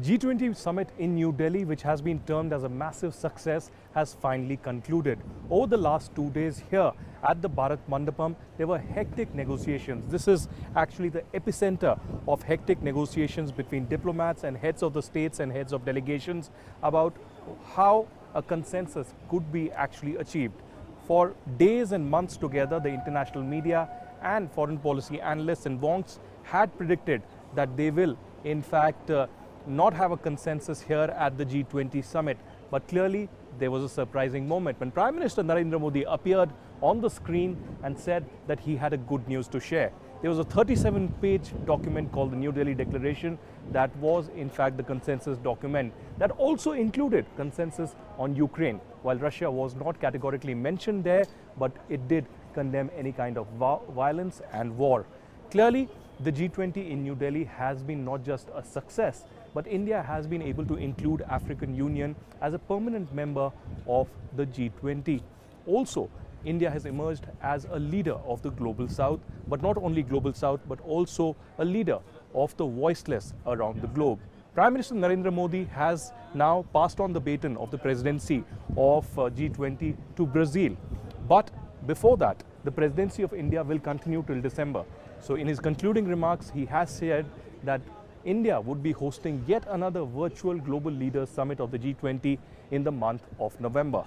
G20 Summit in New Delhi, which has been termed as a massive success, has finally concluded. Over the last 2 days here at the Bharat Mandapam, there were hectic negotiations. This is actually the epicenter of hectic negotiations between diplomats and heads of the states and heads of delegations about how a consensus could be actually achieved. For days and months together, the international media and foreign policy analysts and wonks had predicted that they will, in fact, not have a consensus here at the G20 Summit. But clearly, there was a surprising moment when Prime Minister Narendra Modi appeared on the screen and said that he had a good news to share. There was a 37-page document called the New Delhi Declaration that was, in fact, the consensus document that also included consensus on Ukraine. While Russia was not categorically mentioned there, but it did condemn any kind of violence and war. Clearly, the G20 in New Delhi has been not just a success, but India has been able to include African Union as a permanent member of the G20. Also, India has emerged as a leader of the Global South, but not only Global South, but also a leader of the voiceless around the globe. Prime Minister Narendra Modi has now passed on the baton of the presidency of G20 to Brazil. But before that, the presidency of India will continue till December. So in his concluding remarks, he has said that India would be hosting yet another virtual Global Leaders Summit of the G20 in the month of November.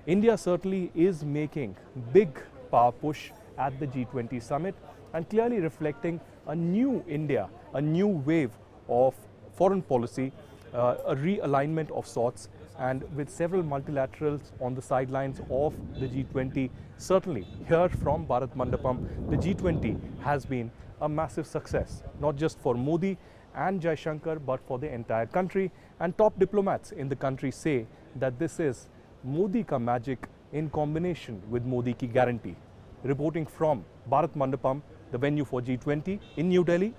India certainly is making big power push at the G20 Summit and clearly reflecting a new India, a new wave of foreign policy, a realignment of sorts, and with several multilaterals on the sidelines of the G20. Certainly here from Bharat Mandapam, the G20 has been a massive success, not just for Modi and Jaishankar, but for the entire country. And top diplomats in the country say that this is Modi ka magic in combination with Modi ki guarantee. Reporting from Bharat Mandapam, the venue for G20 in New Delhi,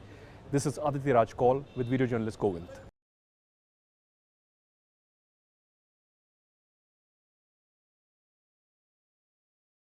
this is Aditya Kaul with video journalist Govind.